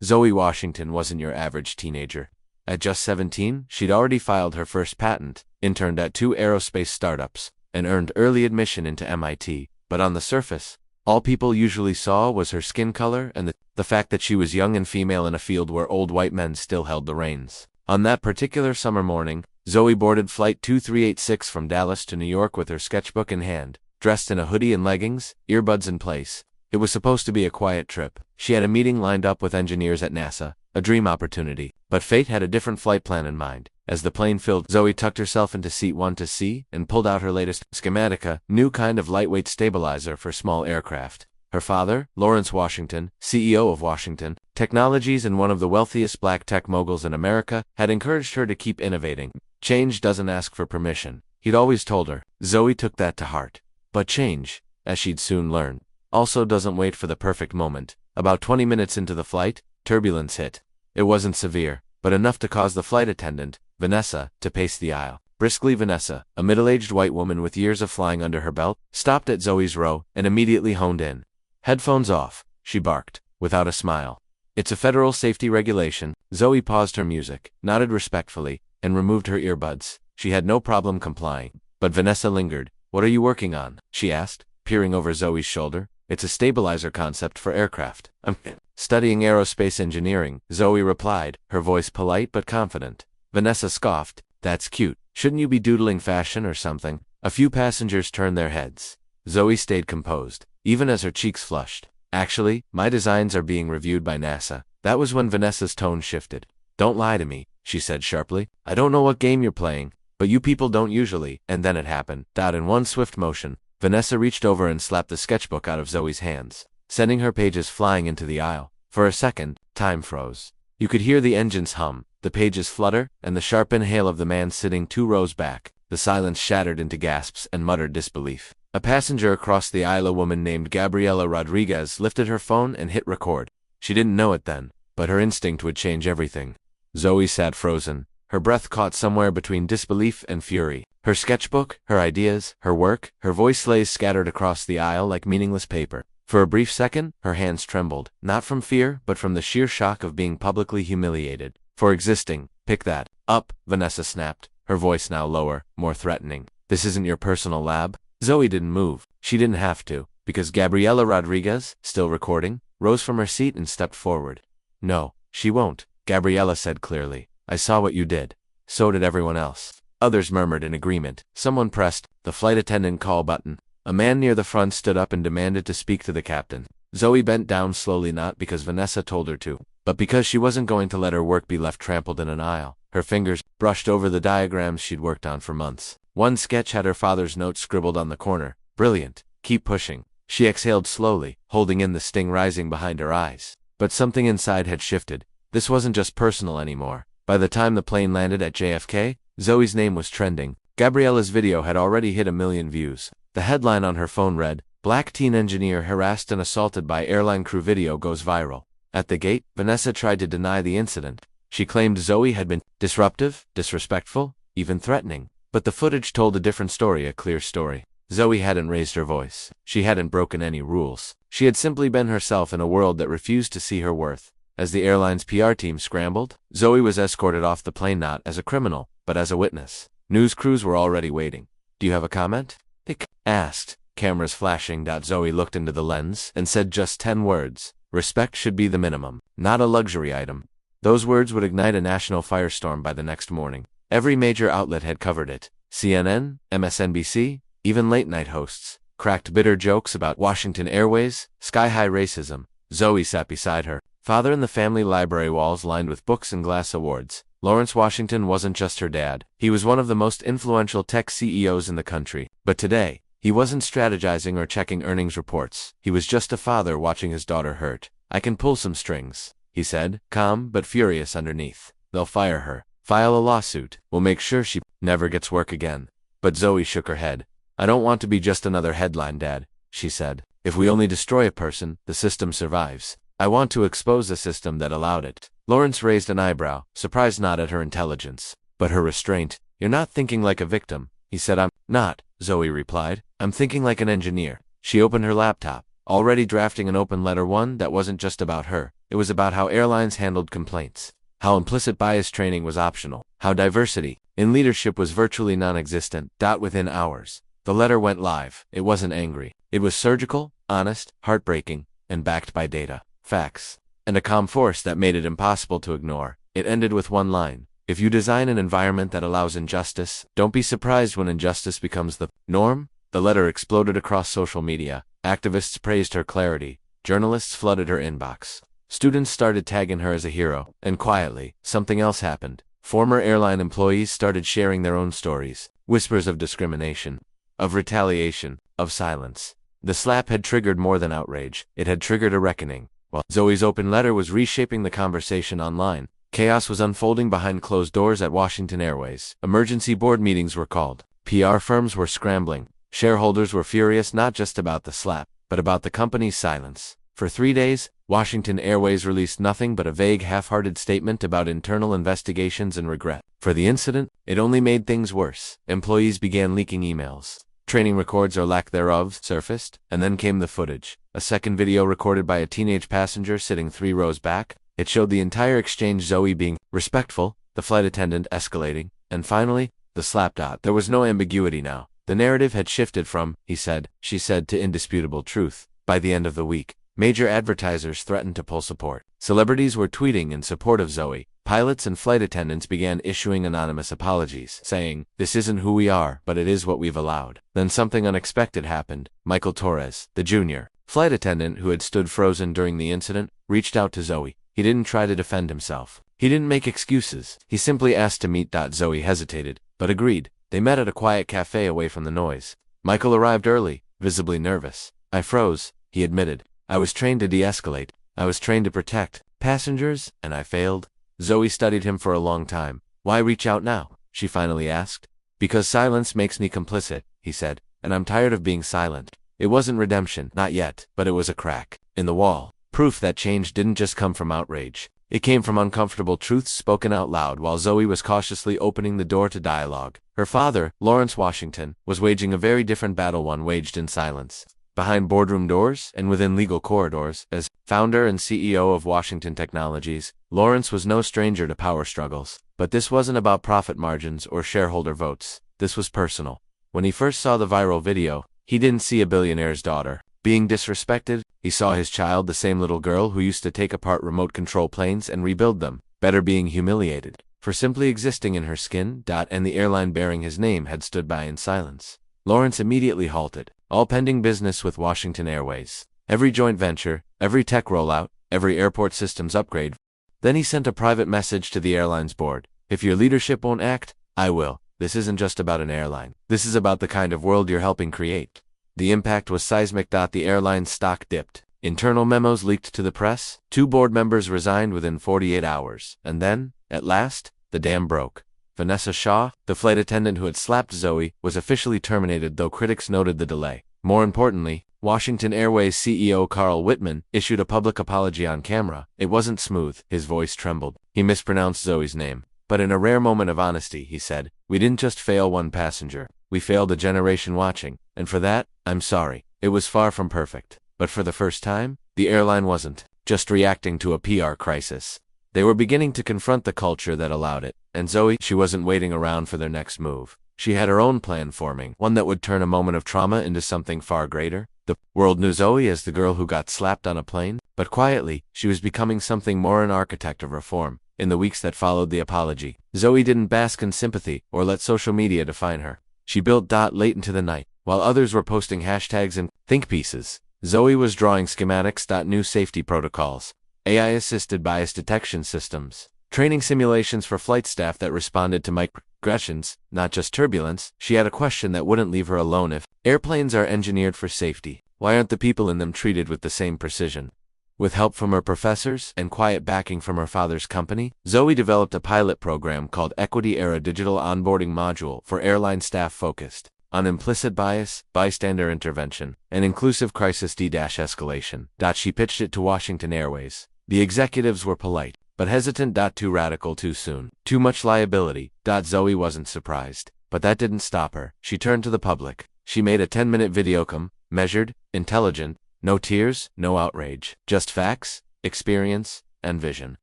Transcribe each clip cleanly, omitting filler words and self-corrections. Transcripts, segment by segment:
Zoe Washington wasn't your average teenager. At just 17, she'd already filed her first patent, interned at 2 aerospace startups, and earned early admission into MIT. But on the surface, all people usually saw was her skin color and the fact that she was young and female in a field where old white men still held the reins. On that particular summer morning, Zoe boarded Flight 2386 from Dallas to New York with her sketchbook in hand, dressed in a hoodie and leggings, earbuds in place. It was supposed to be a quiet trip. She had a meeting lined up with engineers at NASA, a dream opportunity. But fate had a different flight plan in mind. As the plane filled, Zoe tucked herself into seat 1C and pulled out her latest schematica, new kind of lightweight stabilizer for small aircraft. Her father, Lawrence Washington, CEO of Washington Technologies and one of the wealthiest black tech moguls in America, had encouraged her to keep innovating. Change doesn't ask for permission, he'd always told her. Zoe took that to heart. But change, as she'd soon learn, also doesn't wait for the perfect moment. About 20 minutes into the flight, turbulence hit. It wasn't severe, but enough to cause the flight attendant, Vanessa, to pace the aisle. Briskly, Vanessa, a middle-aged white woman with years of flying under her belt, stopped at Zoe's row and immediately honed in. "Headphones off," she barked, without a smile. "It's a federal safety regulation." Zoe paused her music, nodded respectfully, and removed her earbuds. She had no problem complying. But Vanessa lingered. "What are you working on?" she asked, peering over Zoe's shoulder. "It's a stabilizer concept for aircraft." "I'm studying aerospace engineering," Zoe replied, her voice polite but confident. Vanessa scoffed. "That's cute. Shouldn't you be doodling fashion or something?" A few passengers turned their heads. Zoe stayed composed, even as her cheeks flushed. "Actually, my designs are being reviewed by NASA." That was when Vanessa's tone shifted. "Don't lie to me," she said sharply. "I don't know what game you're playing, but you people don't usually." And then it happened. In one swift motion, Vanessa reached over and slapped the sketchbook out of Zoe's hands, sending her pages flying into the aisle. For a second, time froze. You could hear the engines hum, the pages flutter, and the sharp inhale of the man sitting 2 rows back. The silence shattered into gasps and muttered disbelief. A passenger across the aisle, a woman named Gabriela Rodriguez, lifted her phone and hit record. She didn't know it then, but her instinct would change everything. Zoe sat frozen, her breath caught somewhere between disbelief and fury. Her sketchbook, her ideas, her work, her voice lays scattered across the aisle like meaningless paper. For a brief second, her hands trembled, not from fear, but from the sheer shock of being publicly humiliated for existing. "Pick that up," Vanessa snapped, her voice now lower, more threatening. "This isn't your personal lab." Zoe didn't move. She didn't have to, because Gabriela Rodriguez, still recording, rose from her seat and stepped forward. "No, she won't," Gabriela said clearly. "I saw what you did. So did everyone else." Others murmured in agreement. Someone pressed the flight attendant call button. A man near the front stood up and demanded to speak to the captain. Zoe bent down slowly, not because Vanessa told her to, but because she wasn't going to let her work be left trampled in an aisle. Her fingers brushed over the diagrams she'd worked on for months. One sketch had her father's note scribbled on the corner. "Brilliant. Keep pushing." She exhaled slowly, holding in the sting rising behind her eyes. But something inside had shifted. This wasn't just personal anymore. By the time the plane landed at JFK, Zoe's name was trending. Gabriela's video had already hit 1 million views. The headline on her phone read, "Black teen engineer harassed and assaulted by airline crew, video goes viral." At the gate, Vanessa tried to deny the incident. She claimed Zoe had been disruptive, disrespectful, even threatening. But the footage told a different story, a clear story. Zoe hadn't raised her voice. She hadn't broken any rules. She had simply been herself in a world that refused to see her worth. As the airline's PR team scrambled, Zoe was escorted off the plane not as a criminal, but as a witness. News crews were already waiting. "Do you have a comment?" they asked, cameras flashing. Zoe looked into the lens and said just 10 words. "Respect should be the minimum, not a luxury item." Those words would ignite a national firestorm by the next morning. Every major outlet had covered it. CNN, MSNBC, even late-night hosts cracked bitter jokes about Washington Airways, sky-high racism. Zoe sat beside her father in the family library, walls lined with books and glass awards. Lawrence Washington wasn't just her dad. He was one of the most influential tech CEOs in the country. But today, he wasn't strategizing or checking earnings reports. He was just a father watching his daughter hurt. "I can pull some strings," he said, calm but furious underneath. "They'll fire her. File a lawsuit. We'll make sure she never gets work again." But Zoe shook her head. "I don't want to be just another headline, Dad," she said. "If we only destroy a person, the system survives. I want to expose the system that allowed it." Lawrence raised an eyebrow, surprised not at her intelligence, but her restraint. "You're not thinking like a victim," he said. "I'm not," Zoe replied. "I'm thinking like an engineer." She opened her laptop, already drafting an open letter, one that wasn't just about her, It was about how airlines handled complaints, how implicit bias training was optional, how diversity in leadership was virtually non-existent. Within hours, the letter went live. It wasn't angry. It was surgical, honest, heartbreaking, and backed by data, facts, and a calm force that made it impossible to ignore. It ended with one line: if you design an environment that allows injustice, don't be surprised when injustice becomes the norm. The letter exploded across social media. Activists praised her clarity. Journalists flooded her inbox. Students started tagging her as a hero. And quietly, something else happened. Former airline employees started sharing their own stories. Whispers of discrimination, of retaliation, of silence. The slap had triggered more than outrage. It had triggered a reckoning. While Zoe's open letter was reshaping the conversation online, chaos was unfolding behind closed doors at Washington Airways. Emergency board meetings were called. PR firms were scrambling. Shareholders were furious not just about the slap, but about the company's silence. For 3 days, Washington Airways released nothing but a vague, half-hearted statement about internal investigations and regret. For the incident, it only made things worse. Employees began leaking emails. Training records or lack thereof surfaced, and then came the footage. A second video recorded by a teenage passenger sitting 3 rows back. It showed the entire exchange, Zoe being respectful, the flight attendant escalating, and finally, the slap. There was no ambiguity now. The narrative had shifted from, he said, she said, to indisputable truth. By the end of the week, major advertisers threatened to pull support. Celebrities were tweeting in support of Zoe. Pilots and flight attendants began issuing anonymous apologies, saying, "This isn't who we are, but it is what we've allowed." Then something unexpected happened. Michael Torres, the junior flight attendant who had stood frozen during the incident, reached out to Zoe. He didn't try to defend himself. He didn't make excuses. He simply asked to meet. Zoe hesitated, but agreed. They met at a quiet cafe away from the noise. Michael arrived early, visibly nervous. "I froze," he admitted. "I was trained to de-escalate. I was trained to protect passengers, and I failed." Zoe studied him for a long time. "Why reach out now?" she finally asked. "Because silence makes me complicit," he said, "and I'm tired of being silent." It wasn't redemption, not yet, but it was a crack in the wall. Proof that change didn't just come from outrage. It came from uncomfortable truths spoken out loud while Zoe was cautiously opening the door to dialogue. Her father, Lawrence Washington, was waging a very different battle, one waged in silence. Behind boardroom doors and within legal corridors, as founder and CEO of Washington Technologies, Lawrence was no stranger to power struggles. But this wasn't about profit margins or shareholder votes. This was personal. When he first saw the viral video, he didn't see a billionaire's daughter being disrespected. He saw his child, the same little girl who used to take apart remote control planes and rebuild them, better being humiliated for simply existing in her skin. And the airline bearing his name had stood by in silence. Lawrence immediately halted all pending business with Washington Airways. Every joint venture, every tech rollout, every airport systems upgrade. Then he sent a private message to the airline's board. "If your leadership won't act, I will. This isn't just about an airline. This is about the kind of world you're helping create." The impact was seismic. The airline's stock dipped. Internal memos leaked to the press. 2 board members resigned within 48 hours. And then, at last, the dam broke. Vanessa Shaw, the flight attendant who had slapped Zoe, was officially terminated, though critics noted the delay. More importantly, Washington Airways CEO Carl Whitman issued a public apology on camera. It wasn't smooth. His voice trembled. He mispronounced Zoe's name. But in a rare moment of honesty, he said, "We didn't just fail one passenger. We failed a generation watching. And for that, I'm sorry." It was far from perfect. But for the first time, the airline wasn't just reacting to a PR crisis. They were beginning to confront the culture that allowed it. And Zoe, she wasn't waiting around for their next move. She had her own plan forming, one that would turn a moment of trauma into something far greater. The world knew Zoe as the girl who got slapped on a plane, but quietly, she was becoming something more, an architect of reform. In the weeks that followed the apology, Zoe didn't bask in sympathy or let social media define her. She built. Late into the night, while others were posting hashtags and think pieces, Zoe was drawing schematics. New safety protocols, AI-assisted bias detection systems, training simulations for flight staff that responded to microaggressions, not just turbulence. She had a question that wouldn't leave her alone. If airplanes are engineered for safety, why aren't the people in them treated with the same precision? With help from her professors and quiet backing from her father's company, Zoe developed a pilot program called Equity Era Digital Onboarding Module for airline staff focused on implicit bias, bystander intervention, and inclusive crisis de-escalation. She pitched it to Washington Airways. The executives were polite, but hesitant. Too radical too soon. Too much liability. Zoe wasn't surprised. But that didn't stop her. She turned to the public. She made a 10-minute video measured, intelligent, no tears, no outrage, just facts. experience, and vision.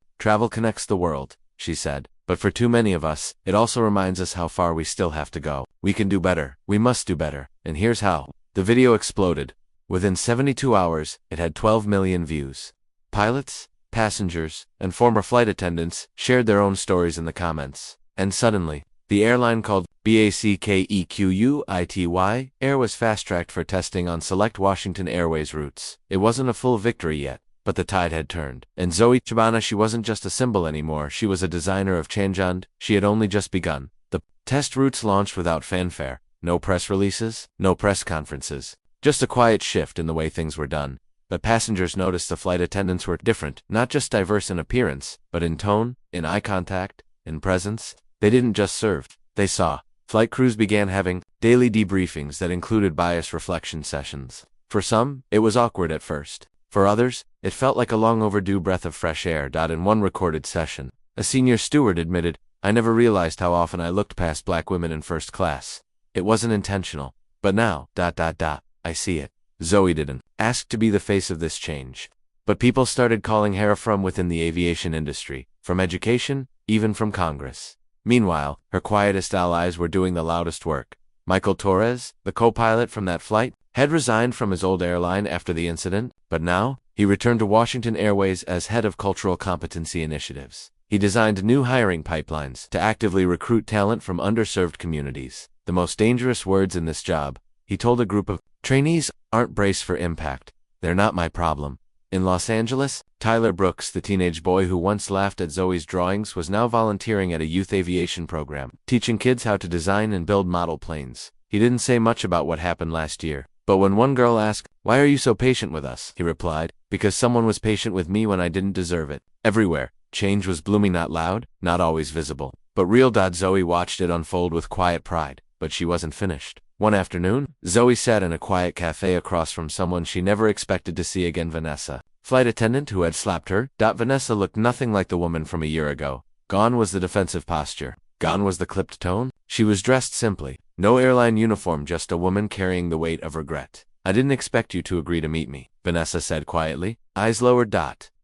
Travel connects the world, she said, but for too many of us, it also reminds us how far we still have to go. We can do better. We must do better. And here's how. The video exploded. Within 72 hours, it had 12 million views. Pilots, passengers, and former flight attendants shared their own stories in the comments. And suddenly, the airline called a.k.a. Air was fast-tracked for testing on select Washington Airways routes. It wasn't a full victory yet, but the tide had turned. And Zoe Washington, she wasn't just a symbol anymore, she was a designer of change, and she had only just begun. The test routes launched without fanfare. No press releases, no press conferences. Just a quiet shift in the way things were done. But passengers noticed the flight attendants were different, not just diverse in appearance, but in tone, in eye contact, in presence. They didn't just serve, they saw. Flight crews began having daily debriefings that included bias reflection sessions. For some, it was awkward at first. For others, it felt like a long overdue breath of fresh air. In one recorded session, a senior steward admitted, "I never realized how often I looked past black women in first class. It wasn't intentional. But now, I see it." Zoe didn't ask to be the face of this change. But people started calling her from within the aviation industry, from education, even from Congress. Meanwhile, her quietest allies were doing the loudest work. Michael Torres, the co-pilot from that flight, had resigned from his old airline after the incident, but now, he returned to Washington Airways as head of cultural competency initiatives. He designed new hiring pipelines to actively recruit talent from underserved communities. The most dangerous words in this job, he told a group of trainees, aren't braced for impact. They're not my problem. In Los Angeles, Tyler Brooks, the teenage boy who once laughed at Zoe's drawings, was now volunteering at a youth aviation program, teaching kids how to design and build model planes. He didn't say much about what happened last year, but when one girl asked, "Why are you so patient with us?" he replied, "Because someone was patient with me when I didn't deserve it." Everywhere, change was blooming, not loud, not always visible, but real. Zoe watched it unfold with quiet pride, but she wasn't finished. One afternoon, Zoe sat in a quiet cafe across from someone she never expected to see again, Vanessa, flight attendant who had slapped her. Vanessa looked nothing like the woman from a year ago. Gone was the defensive posture. Gone was the clipped tone. She was dressed simply. No airline uniform, just a woman carrying the weight of regret. "I didn't expect you to agree to meet me," Vanessa said quietly, eyes lowered.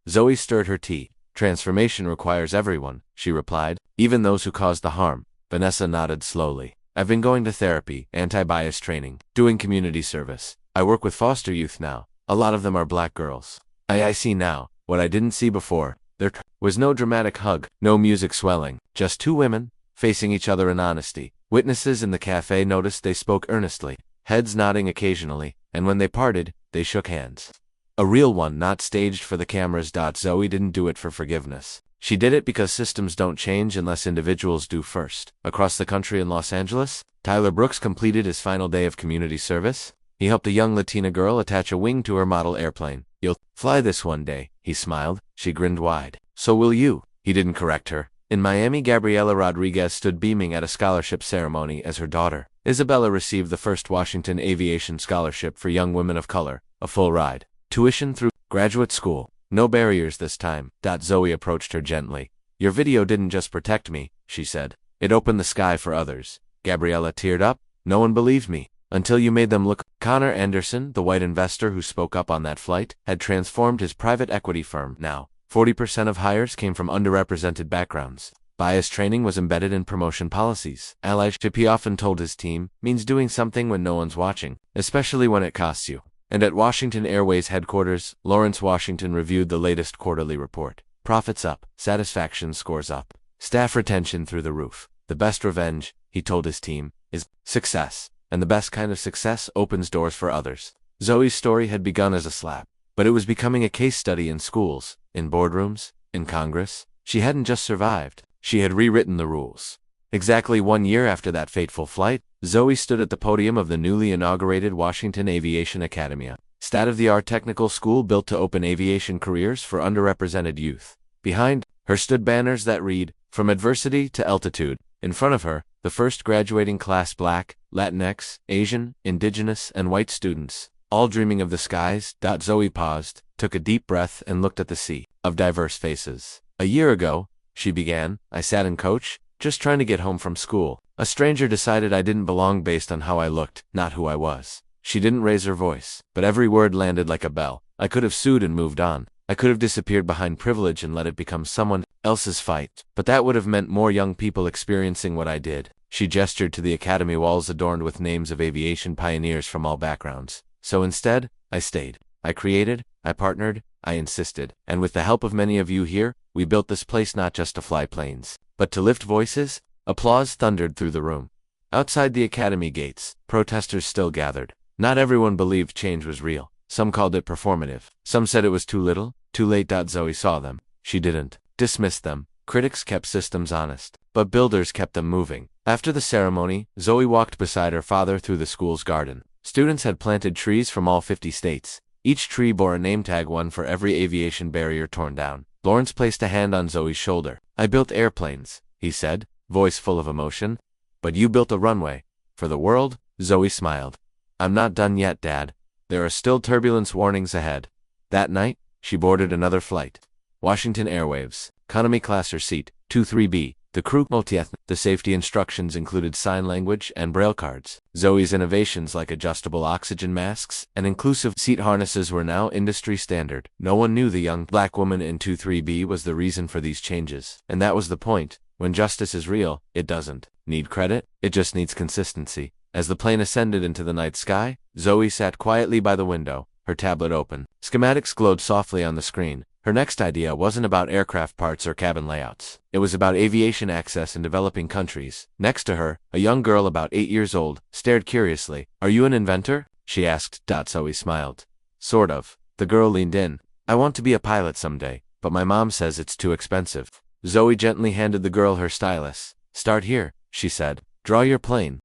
Zoe stirred her tea. "Transformation requires everyone," she replied, "even those who caused the harm." Vanessa nodded slowly. "I've been going to therapy, anti-bias training, doing community service. I work with foster youth now. A lot of them are black girls. I see now what I didn't see before." There was no dramatic hug, no music swelling, just two women, facing each other in honesty. Witnesses in the cafe noticed they spoke earnestly, heads nodding occasionally, and when they parted, they shook hands. A real one, not staged for the cameras. Zoe didn't do it for forgiveness. She did it because systems don't change unless individuals do first. Across the country in Los Angeles, Tyler Brooks completed his final day of community service. He helped a young Latina girl attach a wing to her model airplane. "You'll fly this one day," he smiled. She grinned wide. "So will you." He didn't correct her. In Miami, Gabriela Rodriguez stood beaming at a scholarship ceremony as her daughter, Isabella, received the first Washington Aviation Scholarship for young women of color, a full ride, tuition through graduate school. No barriers this time. Zoe approached her gently. "Your video didn't just protect me," she said. "It opened the sky for others." Gabriella teared up. "No one believed me. Until you made them look." Connor Anderson, the white investor who spoke up on that flight, had transformed his private equity firm. Now, 40% of hires came from underrepresented backgrounds. Bias training was embedded in promotion policies. Allyship, he often told his team, means doing something when no one's watching, especially when it costs you. And at Washington Airways headquarters, Lawrence Washington reviewed the latest quarterly report. Profits up, satisfaction scores up, staff retention through the roof. The best revenge, he told his team, is success. And the best kind of success opens doors for others. Zoe's story had begun as a slap, but it was becoming a case study in schools, in boardrooms, in Congress. She hadn't just survived, she had rewritten the rules. Exactly 1 year after that fateful flight, Zoe stood at the podium of the newly inaugurated Washington Aviation Academy, state-of-the-art technical school built to open aviation careers for underrepresented youth. Behind her stood banners that read, "From adversity to altitude." In front of her, the first graduating class, Black, Latinx, Asian, Indigenous, and white students, all dreaming of the skies. Zoe paused, took a deep breath, and looked at the sea of diverse faces. "A year ago," she began, "I sat in coach, just trying to get home from school. A stranger decided I didn't belong based on how I looked, not who I was." She didn't raise her voice, but every word landed like a bell. "I could have sued and moved on. I could have disappeared behind privilege and let it become someone else's fight, but that would have meant more young people experiencing what I did. She gestured to the academy walls adorned with names of aviation pioneers from all backgrounds. So instead, I stayed. I created, I partnered, I insisted, and with the help of many of you here, we built this place not just to fly planes, but to lift voices. Applause thundered through the room. Outside the academy gates, protesters still gathered. Not everyone believed change was real. Some called it performative. Some said it was too little, too late. Zoe saw them. She didn't dismiss them. Critics kept systems honest, but builders kept them moving. After the ceremony, Zoe walked beside her father through the school's garden. Students had planted trees from all 50 states. Each tree bore a name tag, one for every aviation barrier torn down. Lawrence placed a hand on Zoe's shoulder. I built airplanes, he said, voice full of emotion. But you built a runway. For the world? Zoe smiled. I'm not done yet, Dad. There are still turbulence warnings ahead. That night, she boarded another flight. Washington Airwaves, economy class or seat, 23B. The crew multi-ethnic. The safety instructions included sign language and braille cards. Zoe's innovations like adjustable oxygen masks and inclusive seat harnesses were now industry standard. No one knew the young black woman in 23B was the reason for these changes. And that was the point. When justice is real, it doesn't need credit, it just needs consistency. As the plane ascended into the night sky, Zoe sat quietly by the window, her tablet open. Schematics glowed softly on the screen. Her next idea wasn't about aircraft parts or cabin layouts. It was about aviation access in developing countries. Next to her, a young girl about 8 years old stared curiously. Are you an inventor? She asked. Zoe smiled. Sort of. The girl leaned in. I want to be a pilot someday, but my mom says it's too expensive. Zoe gently handed the girl her stylus. Start here, she said. Draw your plane.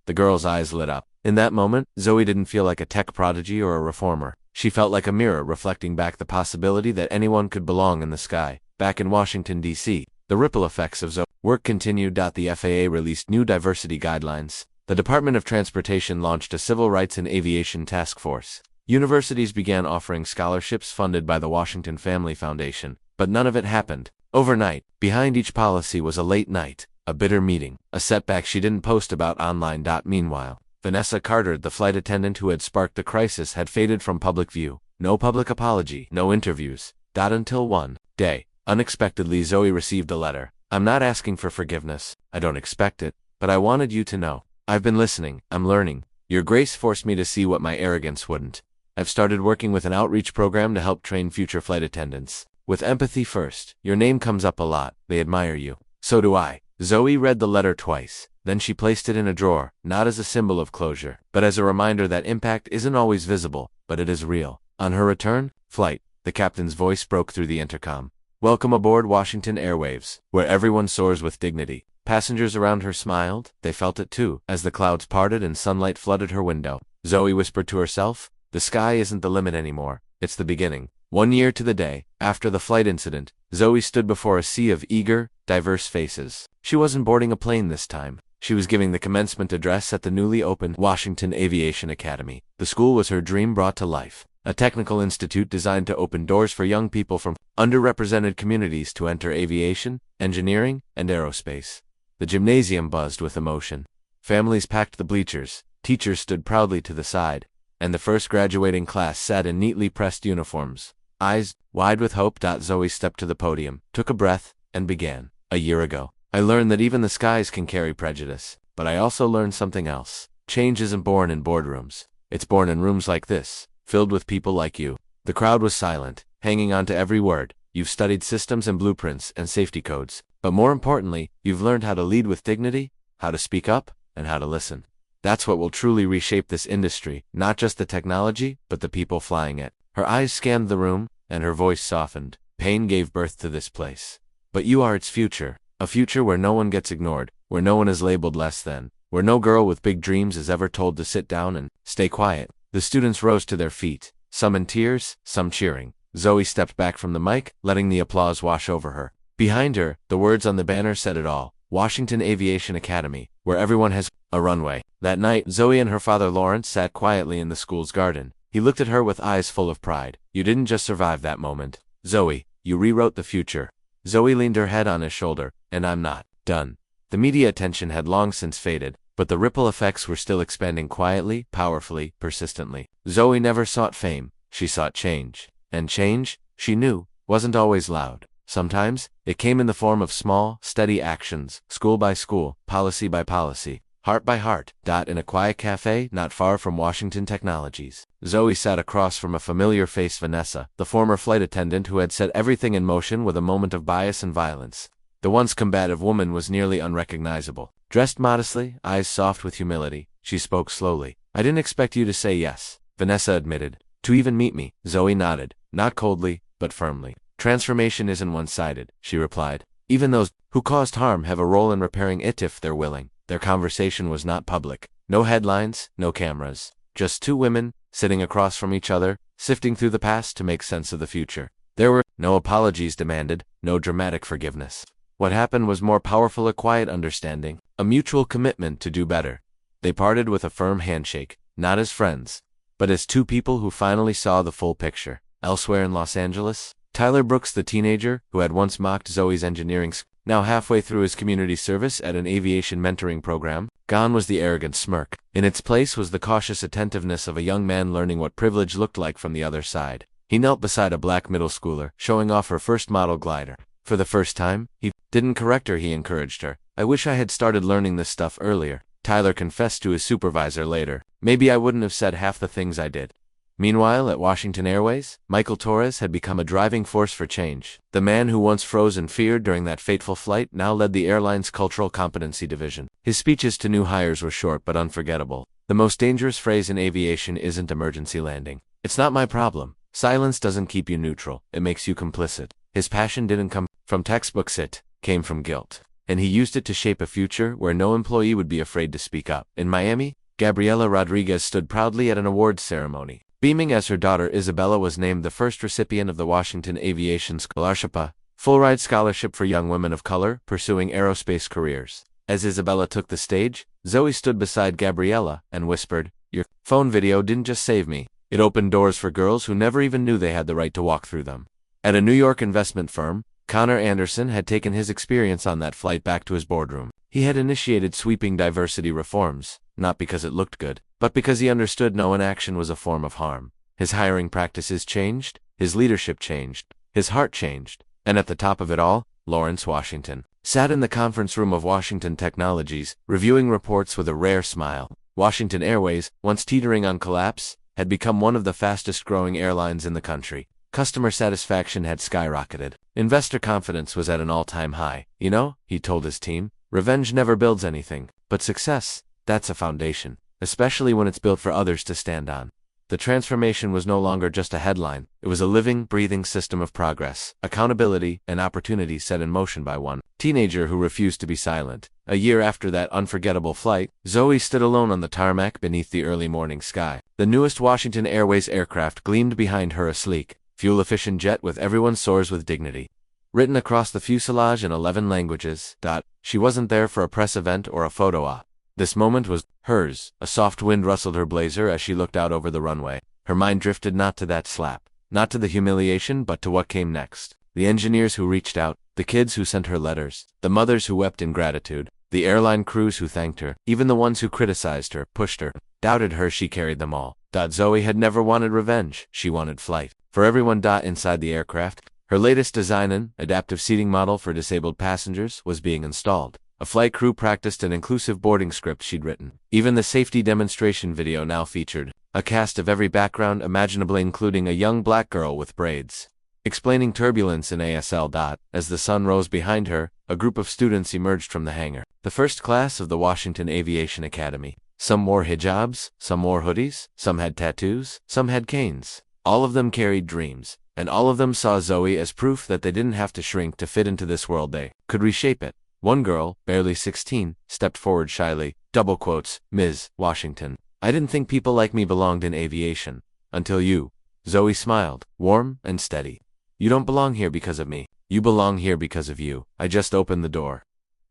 The girl's eyes lit up. In that moment, Zoe didn't feel like a tech prodigy or a reformer. She felt like a mirror reflecting back the possibility that anyone could belong in the sky. Back in Washington, D.C., the ripple effects of Zoe's work continued. The FAA released new diversity guidelines. The Department of Transportation launched a civil rights and aviation task force. Universities began offering scholarships funded by the Washington Family Foundation, but none of it happened. Overnight, behind each policy was a late night, a bitter meeting, a setback she didn't post about online. Meanwhile, Vanessa Carter, the flight attendant who had sparked the crisis, had faded from public view. No public apology, no interviews. Until one day, unexpectedly, Zoe received a letter. I'm not asking for forgiveness. I don't expect it, but I wanted you to know. I've been listening. I'm learning. Your grace forced me to see what my arrogance wouldn't. I've started working with an outreach program to help train future flight attendants. With empathy first. Your name comes up a lot. They admire you. So do I. Zoe read the letter twice. Then she placed it in a drawer, not as a symbol of closure, but as a reminder that impact isn't always visible, but it is real. On her return flight, the captain's voice broke through the intercom. Welcome aboard Washington Airwaves, where everyone soars with dignity. Passengers around her smiled. They felt it too, as the clouds parted and sunlight flooded her window. Zoe whispered to herself, the sky isn't the limit anymore. It's the beginning. 1 year to the day, after the flight incident, Zoe stood before a sea of eager, diverse faces. She wasn't boarding a plane this time. She was giving the commencement address at the newly opened Washington Aviation Academy. The school was her dream brought to life. A technical institute designed to open doors for young people from underrepresented communities to enter aviation, engineering, and aerospace. The gymnasium buzzed with emotion. Families packed the bleachers, teachers stood proudly to the side, and the first graduating class sat in neatly pressed uniforms. Eyes wide with hope. Zoe stepped to the podium, took a breath, and began. A year ago, I learned that even the skies can carry prejudice, but I also learned something else. Change isn't born in boardrooms. It's born in rooms like this, filled with people like you. The crowd was silent, hanging on to every word. You've studied systems and blueprints and safety codes, but more importantly, you've learned how to lead with dignity, how to speak up, and how to listen. That's what will truly reshape this industry, not just the technology, but the people flying it. Her eyes scanned the room, and her voice softened. Pain gave birth to this place. But you are its future. A future where no one gets ignored, where no one is labeled less than, where no girl with big dreams is ever told to sit down and stay quiet. The students rose to their feet, some in tears, some cheering. Zoe stepped back from the mic, letting the applause wash over her. Behind her, the words on the banner said it all. Washington Aviation Academy, where everyone has a runway. That night, Zoe and her father Lawrence sat quietly in the school's garden. He looked at her with eyes full of pride. You didn't just survive that moment, Zoe, you rewrote the future. Zoe leaned her head on his shoulder, and I'm not done. The media attention had long since faded, but the ripple effects were still expanding quietly, powerfully, persistently. Zoe never sought fame, she sought change. And change, she knew, wasn't always loud. Sometimes, it came in the form of small, steady actions, school by school, policy by policy, heart by heart. In a quiet cafe not far from Washington Technologies, Zoe sat across from a familiar face, Vanessa, the former flight attendant who had set everything in motion with a moment of bias and violence. The once combative woman was nearly unrecognizable. Dressed modestly, eyes soft with humility, she spoke slowly. "I didn't expect you to say yes," Vanessa admitted. "To even meet me." Zoe nodded, not coldly, but firmly. "Transformation isn't one-sided," she replied. "Even those who caused harm have a role in repairing it if they're willing." Their conversation was not public. No headlines, no cameras. Just two women, sitting across from each other, sifting through the past to make sense of the future. There were no apologies demanded, no dramatic forgiveness. What happened was more powerful: a quiet understanding, a mutual commitment to do better. They parted with a firm handshake, not as friends, but as two people who finally saw the full picture. Elsewhere in Los Angeles, Tyler Brooks, the teenager who had once mocked Zoe's engineering skills, now halfway through his community service at an aviation mentoring program. Gone was the arrogant smirk. In its place was the cautious attentiveness of a young man learning what privilege looked like from the other side. He knelt beside a black middle schooler, showing off her first model glider. For the first time, he didn't correct her, he encouraged her. "I wish I had started learning this stuff earlier," Tyler confessed to his supervisor later. "Maybe I wouldn't have said half the things I did." Meanwhile, at Washington Airways, Michael Torres had become a driving force for change. The man who once froze in fear during that fateful flight now led the airline's cultural competency division. His speeches to new hires were short but unforgettable. "The most dangerous phrase in aviation isn't emergency landing. It's not my problem. Silence doesn't keep you neutral, it makes you complicit." His passion didn't come from textbooks, it came from guilt. And he used it to shape a future where no employee would be afraid to speak up. In Miami, Gabriela Rodriguez stood proudly at an awards ceremony, beaming as her daughter Isabella was named the first recipient of the Washington Aviation Scholarship, full-ride scholarship for young women of color pursuing aerospace careers. As Isabella took the stage, Zoe stood beside Gabriela and whispered, "Your phone video didn't just save me. It opened doors for girls who never even knew they had the right to walk through them." At a New York investment firm, Connor Anderson had taken his experience on that flight back to his boardroom. He had initiated sweeping diversity reforms, not because it looked good, but because he understood no inaction was a form of harm. His hiring practices changed, his leadership changed, his heart changed, and at the top of it all, Lawrence Washington sat in the conference room of Washington Technologies, reviewing reports with a rare smile. Washington Airways, once teetering on collapse, had become one of the fastest-growing airlines in the country. Customer satisfaction had skyrocketed. Investor confidence was at an all-time high. "You know," he told his team, "revenge never builds anything, but success, that's a foundation, especially when it's built for others to stand on." The transformation was no longer just a headline. It was a living, breathing system of progress, accountability, and opportunity set in motion by one teenager who refused to be silent. A year after that unforgettable flight, Zoe stood alone on the tarmac beneath the early morning sky. The newest Washington Airways aircraft gleamed behind her, a sleek, fuel-efficient jet with "Everyone soars with dignity" written across the fuselage in 11 languages. She wasn't there for a press event or a photo op. This moment was hers. A soft wind rustled her blazer as she looked out over the runway. Her mind drifted not to that slap, not to the humiliation, but to what came next. The engineers who reached out, the kids who sent her letters, the mothers who wept in gratitude, the airline crews who thanked her, even the ones who criticized her, pushed her, doubted her. She carried them all. Zoe had never wanted revenge, she wanted flight. For everyone. Inside the aircraft, her latest design, an adaptive seating model for disabled passengers, was being installed. A flight crew practiced an inclusive boarding script she'd written. Even the safety demonstration video now featured a cast of every background imaginable, including a young black girl with braids, explaining turbulence in ASL. As the sun rose behind her, a group of students emerged from the hangar. The first class of the Washington Aviation Academy. Some wore hijabs, some wore hoodies, some had tattoos, some had canes. All of them carried dreams, and all of them saw Zoe as proof that they didn't have to shrink to fit into this world. They could reshape it. One girl, barely 16, stepped forward shyly, double quotes, "Ms. Washington, I didn't think people like me belonged in aviation. Until you." Zoe smiled, warm and steady. "You don't belong here because of me. You belong here because of you. I just opened the door."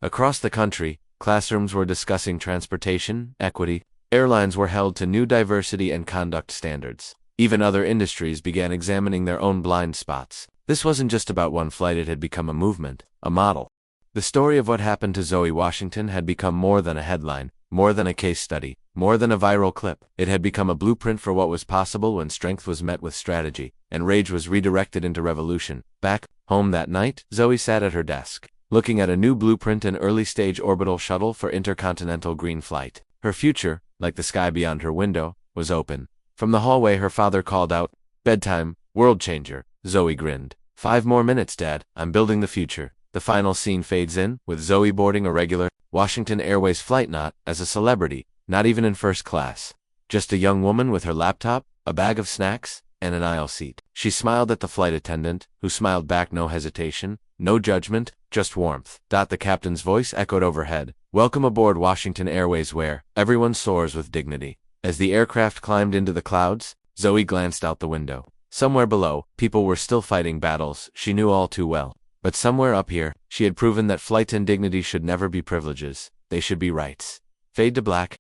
Across the country, classrooms were discussing transportation, equity. Airlines were held to new diversity and conduct standards. Even other industries began examining their own blind spots. This wasn't just about one flight, it had become a movement, a model. The story of what happened to Zoe Washington had become more than a headline, more than a case study, More than a viral clip, it had become a blueprint for what was possible when strength was met with strategy, and rage was redirected into revolution. Back home that night, Zoe sat at her desk, looking at a new blueprint, an early-stage orbital shuttle for intercontinental green flight. Her future, like the sky beyond her window, was open. From the hallway her father called out, "Bedtime, world changer." Zoe grinned. "5 more minutes, Dad. I'm building the future." The final scene fades in, with Zoe boarding a regular Washington Airways flight, not as a celebrity, not even in first class. Just a young woman with her laptop, a bag of snacks, and an aisle seat. She smiled at the flight attendant, who smiled back, no hesitation, no judgment, just warmth. The captain's voice echoed overhead. "Welcome aboard Washington Airways, where everyone soars with dignity." As the aircraft climbed into the clouds, Zoe glanced out the window. Somewhere below, people were still fighting battles she knew all too well. But somewhere up here, she had proven that flight and dignity should never be privileges. They should be rights. Fade to black.